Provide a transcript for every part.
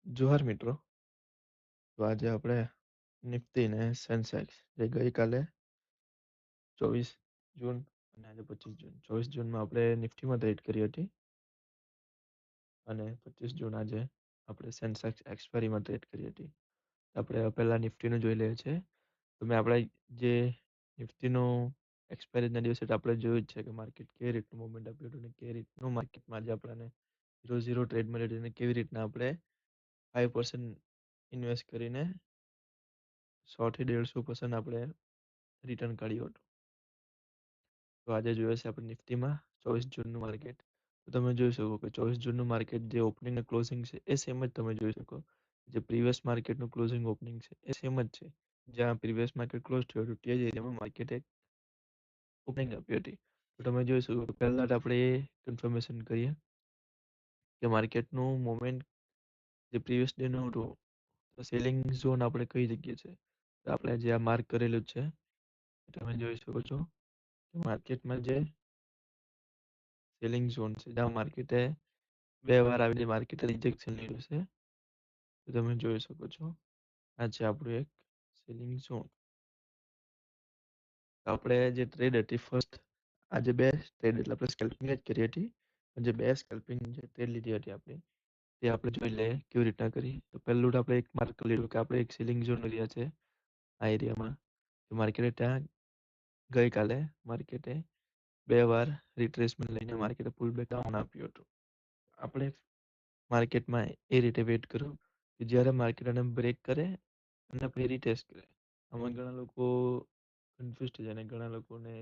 જોહાર મિત્રો. તો આજે આપણે નિફ્ટી ને સેન્સેક્સ જે ગઈકાલે 24 જૂન અને આજે 25 જૂન 24 જૂનમાં આપણે નિફ્ટીમાં ટ્રેડ કરી હતી અને 25 જૂન આજે આપણે સેન્સેક્સ એક્સપાયરીમાં ટ્રેડ કરી હતી. આપણે પહેલા નિફ્ટીનું જોઈ લઈએ છીએ. તો મેં આપણે જે નિફ્ટીનું એક્સપાયરીના દિવસે આપણે જોયું જ છે કે માર્કેટ કેવી રીતનું મુવમેન્ટ આપ્યું હતું અને કેવી રીતનું માર્કેટમાં આજે આપણને 0-0 ટ્રેડ મળી હતી અને કેવી રીતના આપણે 5% ઇન્વેસ્ટ કરીને 100-150% આપણે રિટર્ન કાઢ્યું હતું. તો આજે જોઈએ છે આપણે નિફ્ટીમાં 24 જૂનનું માર્કેટ. તો તમે જોઈ શકો કે 24 જૂનનું માર્કેટ જે ઓપનિંગ અને ક્લોઝિંગ છે એ સેમ જ તમે જોઈ શકો. જે પ્રીવિયસ માર્કેટનું ક્લોઝિંગ ઓપનિંગ છે એ સેમ જ છે. જ્યાં પ્રીવિયસ માર્કેટ ક્લોઝ થયું હતું તે જ એરિયામાં માર્કેટે ઓપનિંગ આપી હતી. તો તમે જોઈ શકો કે પહેલા જ આપણે એ કન્ફર્મેશન કરીએ કે માર્કેટનું મોમેન્ટ જે પ્રીવિયસ ડેનું હતું તો સેલિંગ ઝોન આપણે કઈ જગ્યાએ છે. તો આપણે જે આ માર્ક કરેલું છે તમે જોઈ શકો છો કે માર્કેટમાં જે સેલિંગ ઝોન છે જ્યાં માર્કેટે બે વાર આવેલી માર્કેટે રિજેક્શન લીધું છે. તો તમે જોઈ શકો છો આ છે આપણું એક સેલિંગ ઝોન. આપણે જે ટ્રેડ હતી ફર્સ્ટ આજે બે ટ્રેડ એટલે આપણે સ્કેલ્પિંગ જ કરી હતી. જે બે સ્કેલ્પિંગ જે ટ્રેડ લીધી હતી આપણે તે આપણે જોઈ લઈએ કેવી રીતના કરી. તો પહેલું તો આપણે એક માર્ક કરી લીધું કે આપણે એક સેલિંગ ઝોન એરિયા છે આ એરિયામાં. તો માર્કેટે ત્યાં ગઈકાલે માર્કેટે બે વાર રિટ્રેસમેન્ટ લઈને માર્કેટે પુલ બેક ડાઉન આપ્યું હતું. આપણે માર્કેટમાં એ રીતે વેટ કર્યું કે જ્યારે માર્કેટ એને બ્રેક કરે અને પછી રીટેસ્ટ કરે. આમાં ઘણા લોકો કન્ફ્યુઝ થઈ જાય અને ઘણા લોકોને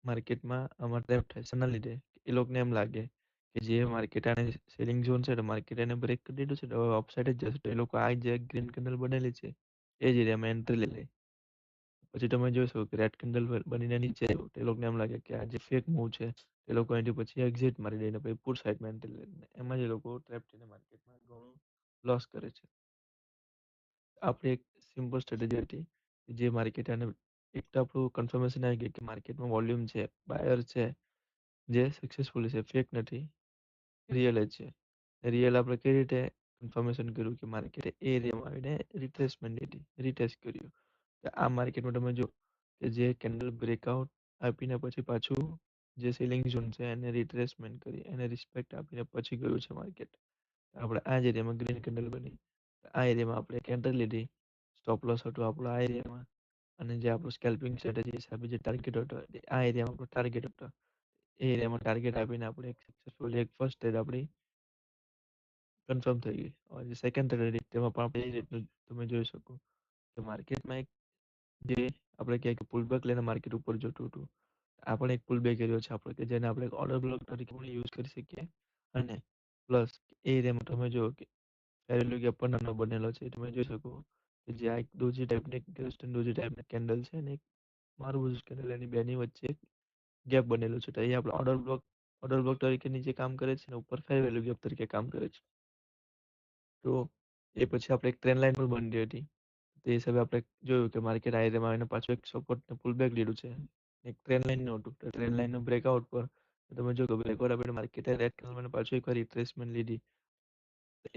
માર્કેટમાં આમાં ટ્રેપ થાય છે. ના લીધે એ લોકોને એમ લાગે કે જે માર્કેટ આને સેલિંગ ઝોન છે તો માર્કેટ એને બ્રેક કરી દીધું છે તો હવે અપસાઇડ જ જશે. તો એ લોકો આ જે ગ્રીન કેન્ડલ બનેલી છે એ જ એરિયામાં એન્ટ્રી લઈ લે. પછી તમે જોશો કે રેડ કેન્ડલ બનીને નીચે આવ્યું તો એ લોકોને એમ લાગે કે આ જે ફેક મૂવ છે એ લોકો એની પછી એક્ઝિટ મારી દઈને પછી પુટ સાઈડમાં એન્ટ્રી લે. એમાં જ એ લોકો ટ્રેપ થઈને માર્કેટમાં ઘણું લોસ કરે છે. આપણી એક સિમ્પલ સ્ટ્રેટેજી હતી જે માર્કેટ અને એક તો આપણું કન્ફર્મેશન આવી ગયું કે માર્કેટમાં વોલ્યુમ છે, બાયર છે જે સક્સેસફુલ છે, ફેક નથી, રિયલ જ છે. રિયલ આપણે કઈ રીતે કન્ફર્મેશન કર્યું કે માર્કેટે એ એરિયામાં આવીને રિટ્રેસમેન્ટ લીધી, રીટેસ્ટ કર્યું. આ માર્કેટમાં તમે જો કે જે કેન્ડલ બ્રેકઆઉટ આપીને પછી પાછું જે સેલિંગ ઝોન છે એને રિટ્રેસમેન્ટ કરી એને રિસ્પેક્ટ આપીને પછી ગયું છે માર્કેટ. આપણે આ જ એરિયામાં ગ્રીન કેન્ડલ બની આ એરિયામાં આપણે કેન્ડલ લીધી. સ્ટોપ લોસ હતું આપણો આ એરિયામાં અને જે આપણું સ્કેલ્પિંગ સ્ટ્રેટેજી હિસાબે જે ટાર્ગેટ હતો આ એરિયામાં આપણો ટાર્ગેટ હતો. એ એરિયામાં ટાર્ગેટ આપીને આપણે એક સક્સેસફુલ એક ફર્સ્ટ ટ્રેડ આપણી કન્ફર્મ થઈ ગઈ. હવે સેકન્ડ ટ્રેડ તેમાં પણ આપણે એ રીતનું તમે જોઈ શકો કે માર્કેટમાં એક જે આપણે કહીએ કે પુલબેક લઈને માર્કેટ ઉપર જતું હતું. આ પણ એક પુલબેક એરિયો છે આપણે કે જેને આપણે ઓર્ડર બ્લોક તરીકે પણ યુઝ કરી શકીએ. અને પ્લસ એ એરિયામાં તમે જુઓ કે ફેર વેલ્યુ ગેપ પણ નાનો બનેલો છે. તમે જોઈ શકો કે જે આ એક દોજી ટાઈપની ક્રિસ્ટન દોજી ટાઈપની કેન્ડલ છે અને એક મારું કેન્ડલ એની બેની વચ્ચે ગેપ બનેલું છે. તો એ આપણે ઓર્ડર બ્લોક તરીકે નીચે કામ કરે છે અને ઉપર ફેર વેલ્યુ ગેપ તરીકે કામ કરે છે. તો એ પછી આપણે એક ટ્રેન્ડ લાઇન પણ બની હતી. તે હિસાબે આપણે જોયું કે માર્કેટ આ એરિયામાં આવીને પાછું એક સપોર્ટ પુલ બેક લીધું છે. એક ટ્રેન્ડ લાઇન નું હતું. ટ્રેન્ડ લાઇન નું બ્રેકઆઉટ પર તમે જો કે બ્રેકઆઉટ આપણે માર્કેટે રેડ કેન્ડલ પાછું એકવાર રિટ્રેસમેન્ટ લીધી.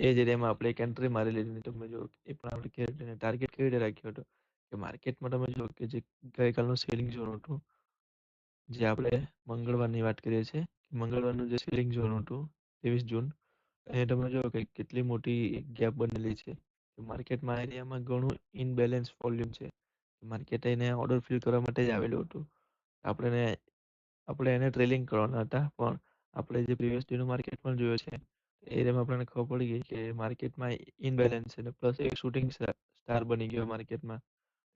એ જ એરિયામાં આપણે એક એન્ટ્રી મારી લીધી. તમે જો એ પણ આપણે કેવી રીતે ટાર્ગેટ કેવી રીતે રાખ્યો હતો કે માર્કેટમાં તમે જો કે જે ગઈકાલનું સેલિંગ ઝોન હતું જે આપણે મંગળવારની વાત કરીએ છીએ મંગળવારનું જે સેલિંગ ઝોન હતું 23 જૂન એ તમે જો કે કેટલી મોટી ગેપ બનેલી છે. માર્કેટમાં એરિયામાં ઘણું ઇનબેલેન્સ વોલ્યુમ છે. માર્કેટ એને ઓર્ડર ફિલ કરવા માટે જ આવેલું હતું. આપણે એને ટ્રેલિંગ કરવાના હતા પણ આપણે જે પ્રીવિયસ ડેનું માર્કેટ પણ જોયો છે એ એરિયામાં આપણને ખબર પડી ગઈ કે માર્કેટમાં ઇનબેલેન્સ છે પ્લસ એક શૂટિંગ સ્ટાર બની ગયો માર્કેટમાં.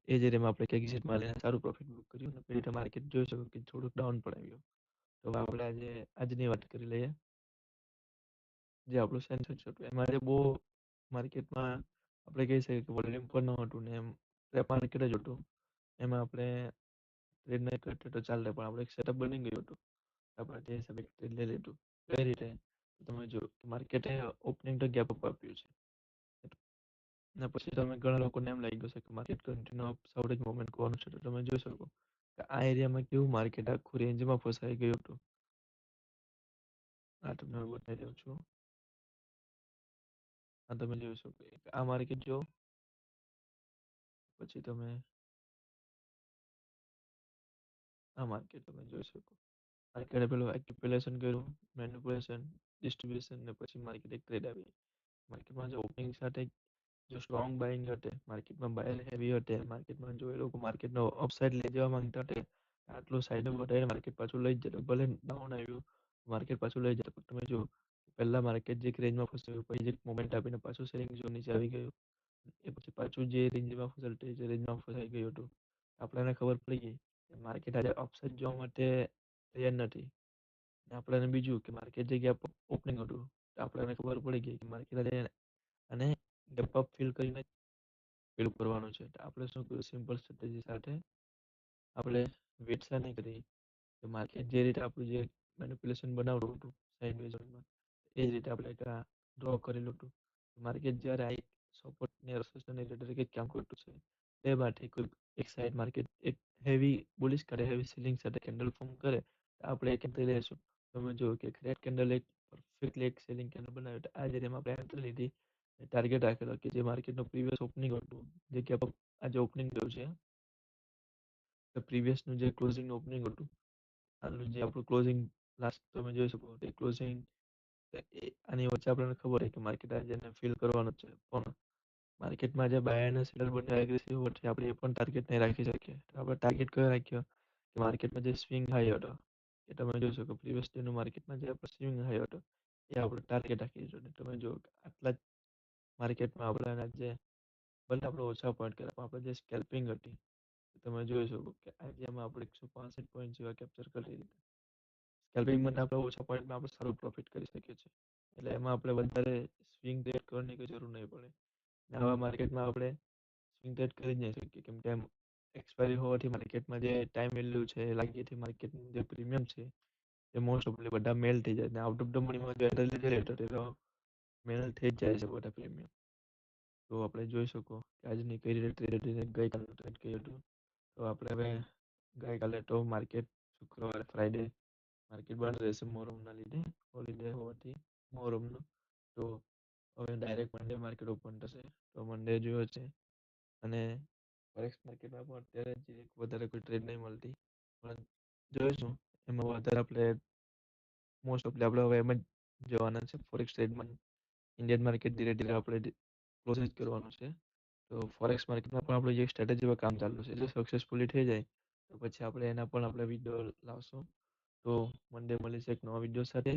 એ જ એરિયામાં આપણે એક્ઝિટમાં લઈને સારું પ્રોફિટ બુક કર્યું અને પછી માર્કેટ જોઈ શકો કે થોડુંક ડાઉન પણ આવ્યું. તો આપણે આજે આજની વાત કરી લઈએ જે આપણું સેન્સેક્સ હતું એમાં જે બહુ માર્કેટમાં આપણે કહી શકીએ કે વોલ્યુમ પણ ન હતું ને એમ માર્કેટ જ હતું. એમાં આપણે ટ્રેડ નહીં કરતા તો ચાલે પણ આપણે એક સેટઅપ બની ગયું હતું. આપણે તે હિસાબે ટ્રેડ લઈ લીધું. કઈ રીતે તમે જો માર્કેટે ઓપનિંગ તો ગેપ અપ આપ્યું છે અને પછી તમે ઘણા લોકોને એમ લાગી ગયું છે કે માર્કેટ કન્ટિન્યુ સાઉન્ડ મોમેન્ટ કરવાનું છે. તો તમે જોઈ શકો કે આ એરિયામાં કેવું માર્કેટ આખું રેન્જમાં ફસાઈ ગયું હતું. આ તમને બતાવી રહ્યો છું. આ તમે જોઈ શકો આ માર્કેટ જો પછી તમે આ માર્કેટ તમે જોઈ શકો માર્કેટે પેલું એક્યુપ્યુલેશન કર્યું મેનિપ્યુલેશન ડિસ્ટ્રીબ્યુશન ને પછી માર્કેટ એક ટ્રેડ આવી માર્કેટમાં જો ઓપનિંગ સાથે જો સ્ટ્રોંગ બાઇંગ હટે માર્કેટમાં બાયર હેવી હટે માર્કેટમાં જો એ લોકો માર્કેટનો અપસાઇડ લઈ જવા માંગતા હટે આટલું સાઈડ ઘટાડીને માર્કેટ પાછું લઈ જ જતો ભલે ડાઉન આવ્યું માર્કેટ પાછું લઈ જતો પણ તમે જો પહેલા માર્કેટ જે રેન્જમાં ફસાયું પછી એક મોમેન્ટ આપીને પાછું સેલિંગ ઝોન નીચે આવી ગયું એ પછી પાછું જે રેન્જમાં ફસાયું તે રેન્જમાં ફસાઈ ગયું હતું આપણને ખબર પડી ગઈ કે માર્કેટ આજે અપસાઇડ જવા માટે તૈયાર નથી આપણને બીજું કે માર્કેટ જગ્યા ઓપનિંગ હતું આપણને ખબર પડી ગઈ કે માર્કેટ અને ગેપ અપ ફિલ કરીને પેલું કરવાનું છે આપણે શું કર્યું સિમ્પલ સ્ટ્રેટેજી સાથે આપણે વેટસા નહીં કરી કે માર્કેટ જે રીતે આપણું જે મેનિપ્યુલેશન બનાવતું હતું સાઇડવેઝમાં એ જ રીતે આપણે ડ્રો કરેલું હતું માર્કેટ જ્યારે આ સપોર્ટ ને રેસિસ્ટન્સ તરીકે કામ કરતું છે એ માટે કોઈ એક સાઈડ માર્કેટ એક હેવી બુલિશ કરે હેવી સેલિંગ સાથે કેન્ડલ ફોર્મ કરે તો આપણે એક એન્ટ્રી લઈશું તમે જો કે રેડ કેન્ડલ એક પરફેક્ટલી એક સેલિંગ કેન્ડલ બનાવ્યું આ જેમાં આપણે એન્ટ્રી લીધી ટાર્ગેટ રાખેલો કે જે માર્કેટનું પ્રીવિયસ ઓપનિંગ હતું જે કે આજે ઓપનિંગ થયું છે તો પ્રીવિયસનું જે ક્લોઝિંગ ઓપનિંગ હતું આનું જે આપણું ક્લોઝિંગ લાસ્ટ તમે જોઈ શકો તે ક્લોઝિંગ આની વચ્ચે આપણને ખબર હોય કે માર્કેટ આજે ફિલ કરવાનું છે પણ માર્કેટમાં જે બાય અને સેલર બંને એગ્રેસિવ હોય આપણે એ પણ ટાર્ગેટ નહીં રાખી શકીએ તો આપણે ટાર્ગેટ કયો રાખ્યો કે માર્કેટમાં જે સ્વિંગ હાઈ હતો એ તમે જોઈ શકો પ્રીવિયસ ડેનું માર્કેટમાં જે સ્વિંગ હાઈ હતો એ આપણે ટાર્ગેટ રાખી દીધો તમે જો આટલા જ માર્કેટમાં આપણે આજે ભલે આપણે ઓછા પોઈન્ટ કર્યા પણ આપણે જે સ્કેલ્પિંગ હતી તમે જોઈ શકો કે આજે એમાં આપણે 165 પોઈન્ટ જેવા કેપ્ચર કરી દીધા સ્કેલ્પિંગ માટે આપણે ઓછા પોઈન્ટમાં આપણે સારું પ્રોફિટ કરી શકીએ છીએ એટલે એમાં આપણે વધારે સ્વિંગ ટ્રેડ કરવાની કોઈ જરૂર નહીં પડે આવા માર્કેટમાં આપણે સ્વિંગ ટ્રેડ કરી જ નહીં શકીએ કેમ કે એમ એક્સપાયરી હોવાથી માર્કેટમાં જે ટાઈમ વેલ્યુ છે લાગીથી માર્કેટનું જે પ્રીમિયમ છે એ મોસ્ટ ઓફલી બધા મેલ થઈ જાય ને આઉટ ઓફ ધ મનીમાં જો એન્ટ્રી લીધેલી તો તે મેલ થઈ જ જાય છે બધા પ્રીમિયમ તો આપણે જોઈ શકો કે આજની કઈ રીતે ટ્રેડ ગઈકાલે ટ્રેડ કર્યું હતું તો આપણે હવે ગઈકાલે તો માર્કેટ શુક્રવારે ફ્રાઈડે માર્કેટ બંધ રહેશે મોહરમના લીધે હોલિડે હોવાથી મોહરમનું તો હવે ડાયરેક્ટ મંડે માર્કેટ ઓપન થશે તો મંડે જોયો છે અને ફોરેક્સ માર્કેટમાં પણ અત્યારે જ વધારે કોઈ ટ્રેડ નહીં મળતી પણ જોઈશું એમાં વધારે આપણે મોસ્ટ ઓફલી આપણે હવે એમ જ જવાના છે ફોરેક્સ ટ્રેડમાં ઇન્ડિયન માર્કેટ ધીરે ધીરે આપણે પ્રોસેસ કરવાનું છે તો ફોરેક્સ માર્કેટમાં પણ આપણે જે સ્ટ્રેટેજી પર કામ ચાલુ છે જો સક્સેસફુલી થઈ જાય તો પછી આપણે એના પણ આપણે વિડીયો લાવશું તો મંડે મળીશું એક નવા વિડીયો સાથે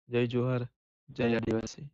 જય જોહાર જય આદિવાસી